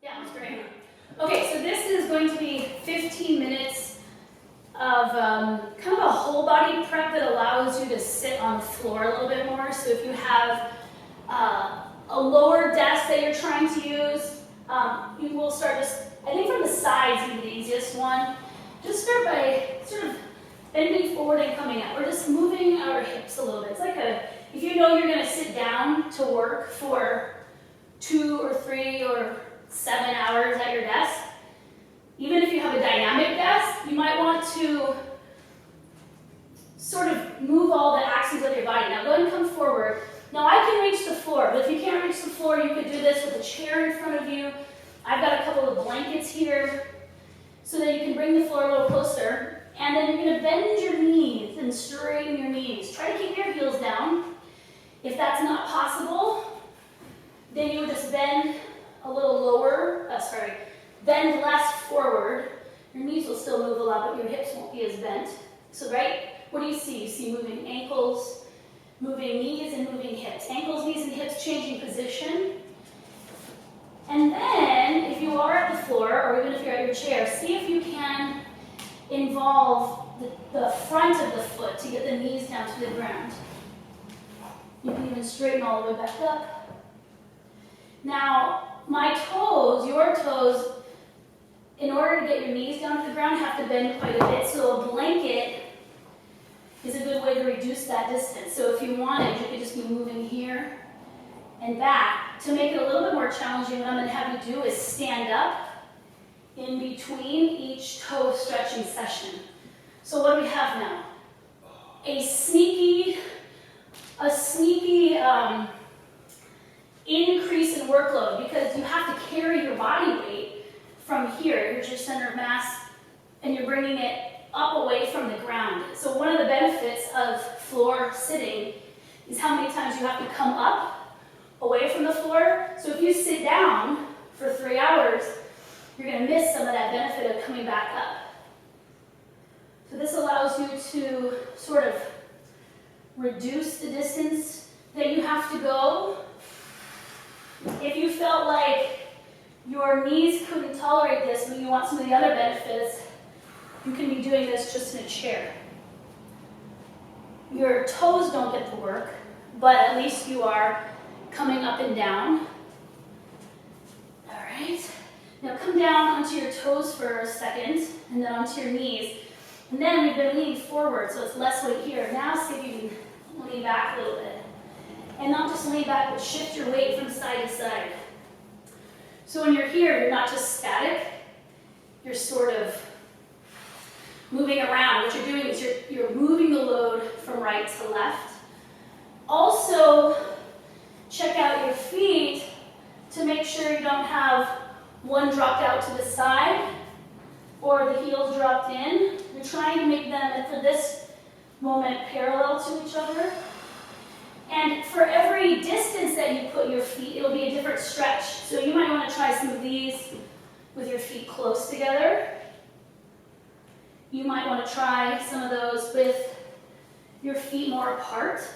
Yeah, that's great. Okay, so this is going to be 15 minutes of kind of a whole body prep that allows you to sit on the floor a little bit more. So if you have a lower desk that you're trying to use, you will start just, I think from the sides would be the easiest one. Just start by sort of bending forward and coming up. We're just moving our hips a little bit. It's like if you know you're gonna sit down to work for 2 or 3 or 7 hours at your desk, even if you have a dynamic desk, you might want to sort of move all the axes of your body. Now go ahead and come forward. Now I can reach the floor, but if you can't reach the floor, you could do this with a chair in front of you. I've got a couple of blankets here so that you can bring the floor a little closer. And then you're going to bend your knees and straighten your knees. Try to keep your heels down. If that's not possible, then you would just bend a little lower, bend less forward. Your knees will still move a lot, but your hips won't be as bent. So, right, what do you see? You see moving ankles, moving knees, and moving hips. Ankles, knees, and hips changing position. And then, if you are at the floor, or even if you're at your chair, see if you can involve the front of the foot to get the knees down to the ground. You can even straighten all the way back up. Now, my toes, your toes, in order to get your knees down to the ground, have to bend quite a bit. So a blanket is a good way to reduce that distance. So if you wanted, you could just be moving here and back. To make it a little bit more challenging, what I'm going to have you do is stand up in between each toe stretching session. So what do we have now? A sneaky increase in workload, because you have to carry your body weight from here. Here's your center of mass, and you're bringing it up away from the ground. So one of the benefits of floor sitting is how many times you have to come up away from the floor. So if you sit down for 3 hours, you're going to miss some of that benefit of coming back up. So this allows you to sort of reduce the distance that you have to go. If you felt like your knees couldn't tolerate this, but you want some of the other benefits, you can be doing this just in a chair. Your toes don't get the work, but at least you are coming up and down. All right. Now come down onto your toes for a second, and then onto your knees. And then you've been leaning forward, so it's less weight here. Now see if you can lean back a little bit. And not just lean back, but shift your weight from side to side. So when you're here, you're not just static, you're sort of moving around. What you're doing is you're moving the load from right to left. Also, check out your feet to make sure you don't have one dropped out to the side or the heels dropped in. You're trying to make them, for this moment, parallel to each other. And for every distance that you put your feet, it'll be a different stretch. So you might want to try some of these with your feet close together. You might want to try some of those with your feet more apart.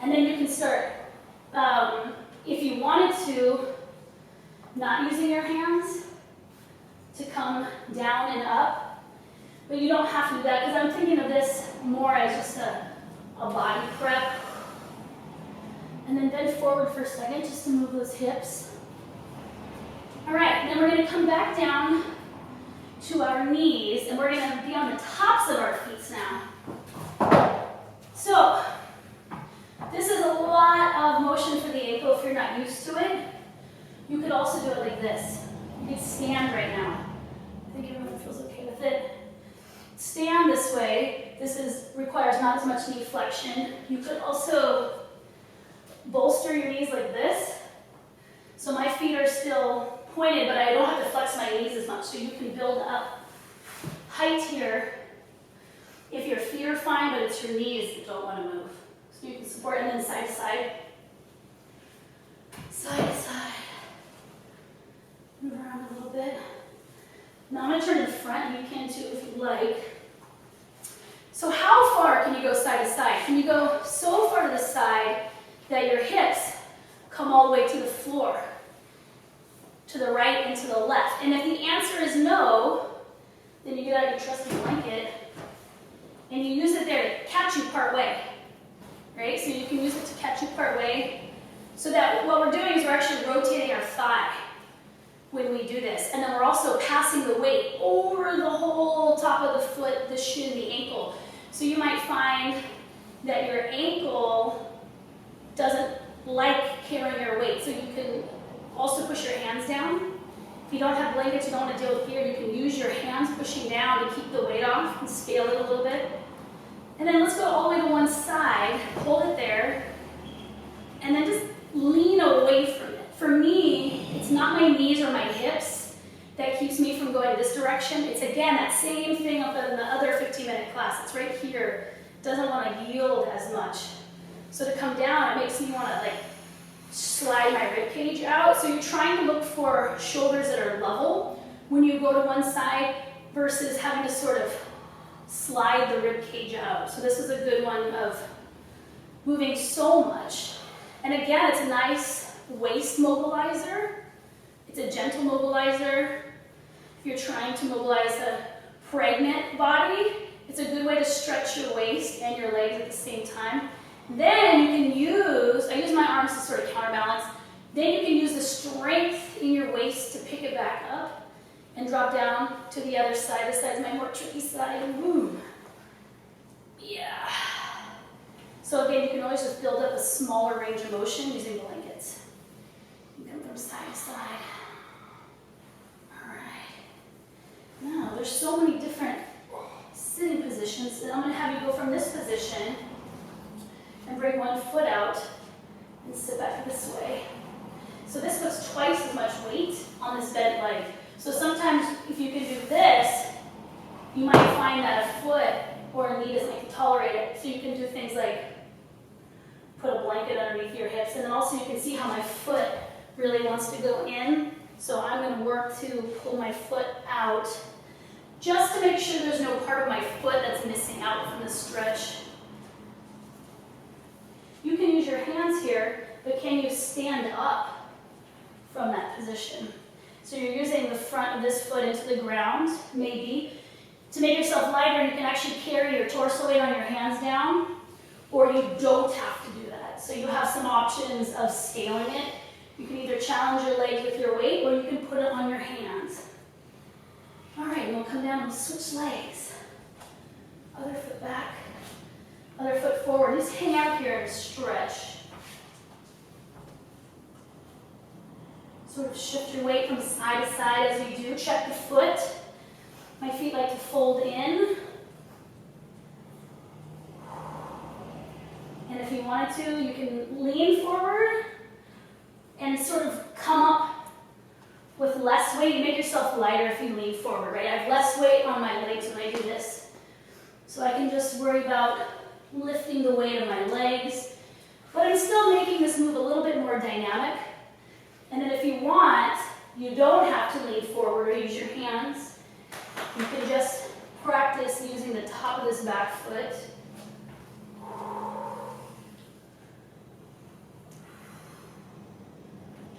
And then you can start, if you wanted to, not using your hands to come down and up. But you don't have to do that, because I'm thinking of this more as just a body prep. And then bend forward for a second just to move those hips. All right, then we're going to come back down to our knees, and we're going to be on the tops of our feet now. So this is a lot of motion for the ankle if you're not used to it. You could also do it like this. You could stand right now. I think everyone feels okay with it. Stand this way. This requires not as much knee flexion. You could also bolster your knees like this. So my feet are still pointed, but I don't have to flex my knees as much. So you can build up height here if your feet are fine, but it's your knees that don't want to move. So you can support, and then side to side. Side to side. Move around a little bit. Now I'm going to turn to the front, and you can too if you like. So how far can you go side to side? Can you go so far to the side that your hips come all the way to the floor? to the right and to the left. And if the answer is no, then you get out your trusty blanket and you use it there to catch you part way, right? So you can use it to catch you part way, so that what we're doing is we're actually rotating our thigh when we do this. And then we're also passing the weight over the whole top of the foot, the shin, the ankle. So you might find that your ankle doesn't like carrying your weight. So you can also push your hands down. If you don't have blankets, you don't want to deal with fear, you can use your hands pushing down to keep the weight off and scale it a little bit. And then let's go all the way to one side, hold it there, and then just lean away from it. For me, it's not my knees or my hips that keeps me from going this direction. It's again that same thing up in the other 15-minute class. It's right here. It doesn't want to yield as much. So to come down, it makes me want to like slide my rib cage out. So you're trying to look for shoulders that are level when you go to one side versus having to sort of slide the rib cage out. So this is a good one of moving so much. And again, it's a nice waist mobilizer. It's a gentle mobilizer. If you're trying to mobilize a pregnant body, it's a good way to stretch your waist and your legs at the same time. Then you can use, I use my arms to sort of counterbalance. Then you can use the strength in your waist to pick it back up and drop down to the other side. This side is my more tricky side. Woo. Yeah. So again, you can always just build up a smaller range of motion using blankets. You come from side to side. All right. Now, there's so many different sitting positions. And I'm going to have you go from this position and bring one foot out and sit back this way. So this puts twice as much weight on this bent leg. So sometimes if you can do this, you might find that a foot or a knee doesn't tolerate it. So you can do things like put a blanket underneath your hips, and then also you can see how my foot really wants to go in. So I'm going to work to pull my foot out just to make sure there's no part of my foot that's missing out from the stretch. You can use your hands here, but can you stand up from that position? So you're using the front of this foot into the ground, maybe. To make yourself lighter, you can actually carry your torso weight on your hands down, or you don't have to do that. So you have some options of scaling it. You can either challenge your legs with your weight, or you can put it on your hands. All right, and we'll come down and we'll switch legs. Other foot back, other foot forward. Just hang out here and stretch. Sort of shift your weight from side to side as you do. Check the foot. My feet like to fold in. And if you wanted to, you can lean forward and sort of come up with less weight. You make yourself lighter if you lean forward, right? I have less weight on my legs when I do this. So I can just worry about lifting the weight of my legs. But I'm still making this move a little bit more dynamic. And then if you want, you don't have to lean forward or use your hands. You can just practice using the top of this back foot.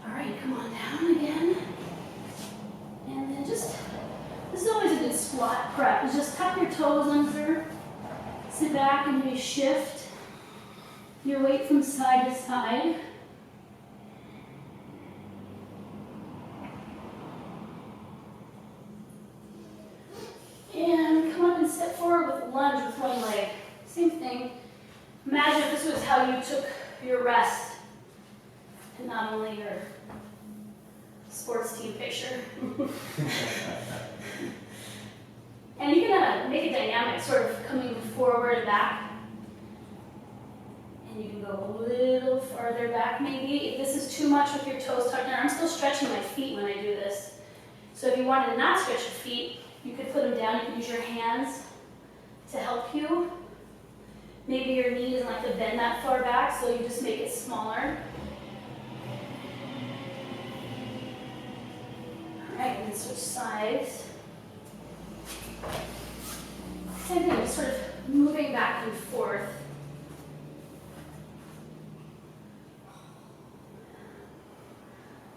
All right, come on down again. And then just, this is always a good squat prep, is just tuck your toes under, sit back and maybe shift your weight from side to side. And come up and step forward with lunge with one leg. Same thing. Imagine if this was how you took your rest and not only your sports team picture. And you can make it dynamic, sort of coming forward and back. And you can go a little farther back maybe. If this is too much with your toes tucked in, I'm still stretching my feet when I do this. So if you wanted to not stretch your feet, you could put them down. You could use your hands to help you. Maybe your knee doesn't like to bend that far back, so you just make it smaller. All right, and then switch sides. Same thing, just sort of moving back and forth.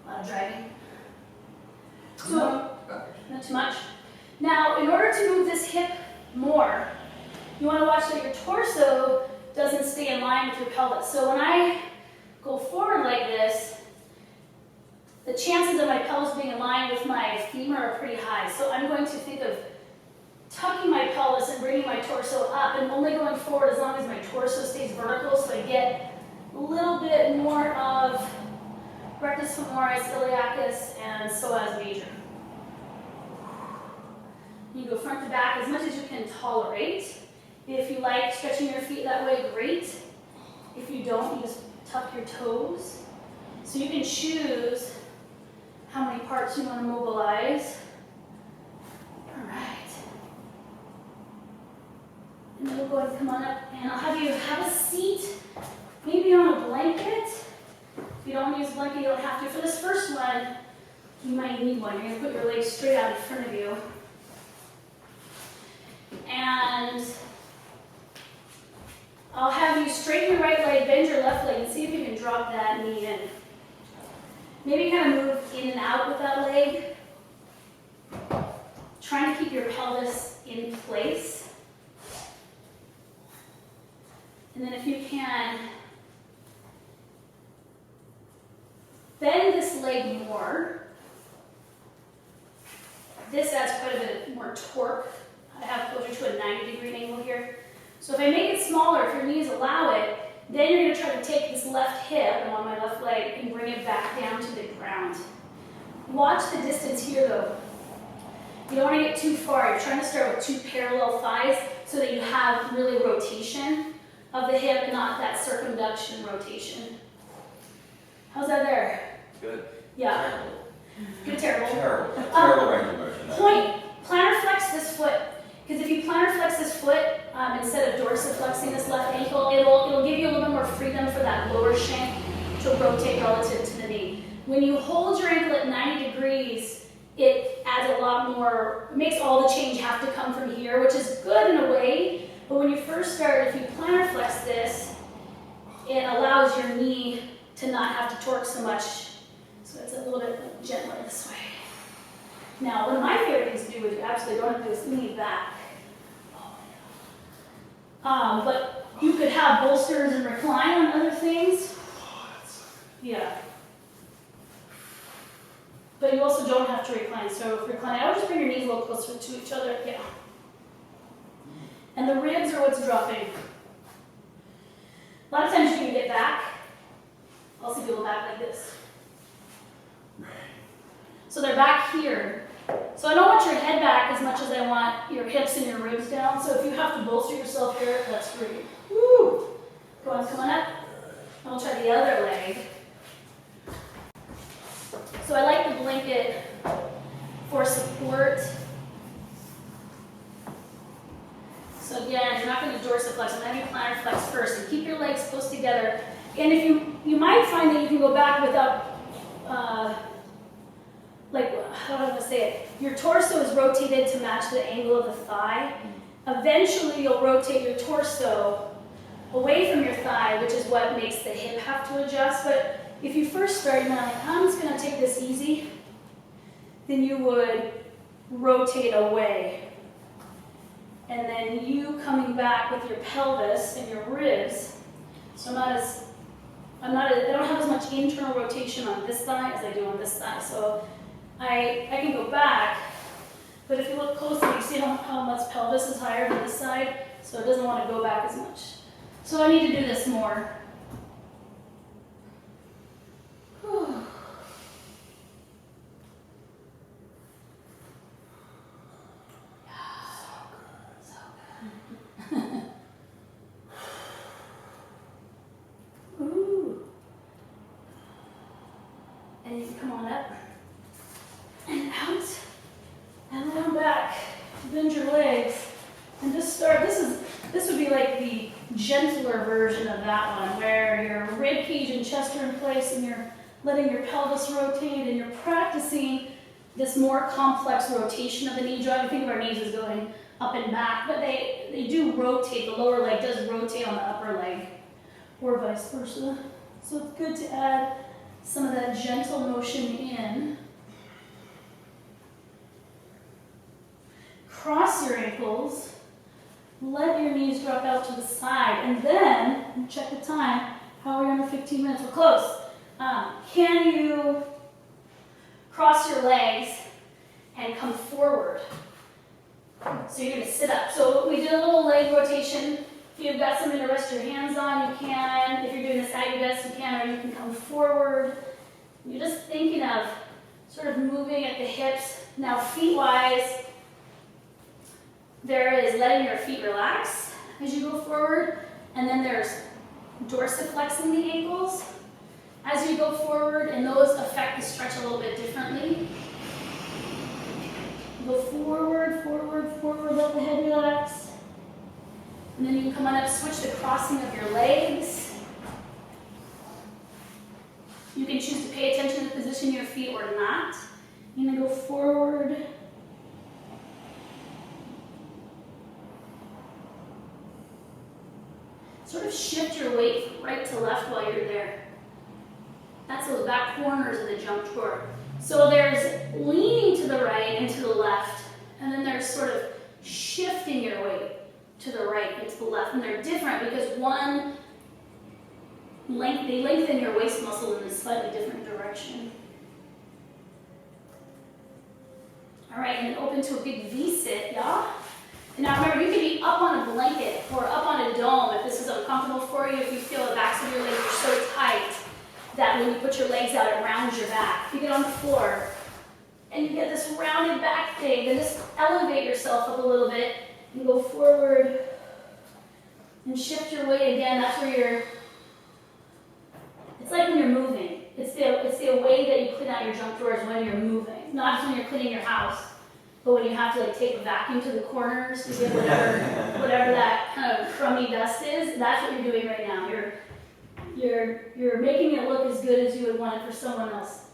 A lot of driving. So, not too much. Now, in order to move this hip more, you want to watch that your torso doesn't stay in line with your pelvis. So when I go forward like this, the chances of my pelvis being in line with my femur are pretty high. So I'm going to think of tucking my pelvis and bringing my torso up and only going forward as long as my torso stays vertical, so I get a little bit more of rectus femoris, iliacus, and psoas major. You go front to back as much as you can tolerate. If you like stretching your feet that way, great. If you don't, you just tuck your toes. So you can choose how many parts you want to mobilize. All right. And then we'll go ahead and come on up, and I'll have you have a seat, maybe on a blanket. If you don't want to use a blanket, you don't have to. For this first one, you might need one. You're going to put your legs straight out in front of you. And I'll have you straighten your right leg, bend your left leg, and see if you can drop that knee in. Maybe kind of move in and out with that leg. Trying to keep your pelvis in place. And then if you can, bend this leg more. This adds quite a bit more torque. I have closer to a 90-degree angle here. So if I make it smaller, if your knees allow it, then you're going to try to take this left hip and on my left leg and bring it back down to the ground. Watch the distance here though. You don't want to get too far. You're trying to start with 2 parallel thighs so that you have really rotation of the hip and not that circumduction rotation. How's that there? Good. Yeah. Terrible. Good, terrible. Terrible range of motion. Point. Plantar flex this foot. Because if you plantar flex this foot, instead of dorsiflexing this left ankle, it'll give you a little bit more freedom for that lower shank to rotate relative to the knee. When you hold your ankle at 90 degrees, it adds a lot more, makes all the change have to come from here, which is good in a way, but when you first start, if you plantar flex this, it allows your knee to not have to torque so much, so it's a little bit gentler this way. Now, one of my favorite things to do, which you absolutely don't have to do, is lean back. But you could have bolsters and recline on other things. Yeah. But you also don't have to recline. So if recline, I would just bring your knees a little closer to each other. Yeah. And the ribs are what's dropping. A lot of times you can get back. I'll see people back like this. So they're back here. So I don't want your head back as much as I want your hips and your ribs down. So if you have to bolster yourself here, that's great. Woo! Go on, come on up. And we'll try the other leg. So I like the blanket for support. So again, you're not going to dorsiflex. I'm going to plantar flex first. And keep your legs close together. And if you might find that you can go back without, how do I want to say it? Your torso is rotated to match the angle of the thigh. Eventually, you'll rotate your torso away from your thigh, which is what makes the hip have to adjust. But if you first start, you're like, I'm just going to take this easy, then you would rotate away. And then you coming back with your pelvis and your ribs. So I don't have as much internal rotation on this thigh as I do on this thigh. So I can go back, but if you look closely, you see how much pelvis is higher than this side, so it doesn't want to go back as much. So I need to do this more. Whew. So good. Ooh. And you can come on up. And out, and then back. Bend your legs, and just start. This would be like the gentler version of that one, where your rib cage and chest are in place, and you're letting your pelvis rotate, and you're practicing this more complex rotation of the knee joint. I think of our knees as going up and back, but they do rotate. The lower leg does rotate on the upper leg, or vice versa. So it's good to add some of that gentle motion in. cross your ankles, let your knees drop out to the side, and then, check the time, how are we under 15 minutes? We're close. Can you cross your legs and come forward? So you're gonna sit up. So we did a little leg rotation. If you've got something to rest your hands on, you can. If you're doing this at your desk, you can, or you can come forward. You're just thinking of sort of moving at the hips. Now feet-wise, there is letting your feet relax as you go forward, and then there's dorsiflexing the ankles as you go forward, and those affect the stretch a little bit differently. Go forward, forward, forward, let the head relax. And then you can come on up, switch the crossing of your legs. You can choose to pay attention to the position of your feet or not. You're gonna go forward. Sort of shift your weight from right to left while you're there. That's those back corners of the jump tour. So there's leaning to the right and to the left, and then there's sort of shifting your weight to the right and to the left. And they're different because one, they lengthen your waist muscle in a slightly different direction. All right, and then open to a big V-sit, y'all. And now remember, you can be up on a blanket or up on a dome if this is uncomfortable for you, if you feel the backs of your legs are so tight that when you put your legs out, it rounds your back. If you get on the floor and you get this rounded back thing, then just elevate yourself up a little bit and go forward and shift your weight again. That's where you're, it's like when you're moving. It's the way that you clean out your junk drawers when you're moving. Not just when you're cleaning your house, but when you have to like take a vacuum to the corners to get whatever that kind of crummy dust is, that's what you're doing right now. You're making it look as good as you would want it for someone else,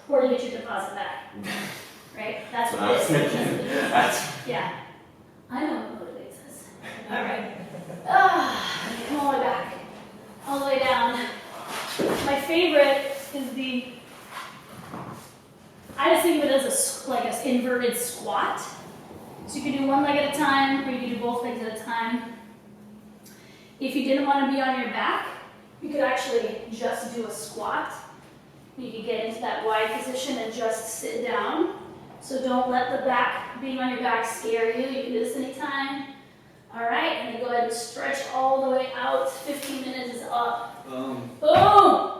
or to get your deposit back. Right? That's what it is. Yeah. I know what motivates us. All right. Come all the way back, all the way down. My favorite is I just think of it as like an inverted squat. So you can do one leg at a time, or you can do both legs at a time. If you didn't want to be on your back, you could actually just do a squat. You could get into that wide position and just sit down. So don't let the back, being on your back, scare you. You can do this anytime. All right, and then go ahead and stretch all the way out. 15 minutes is up. Boom. Boom.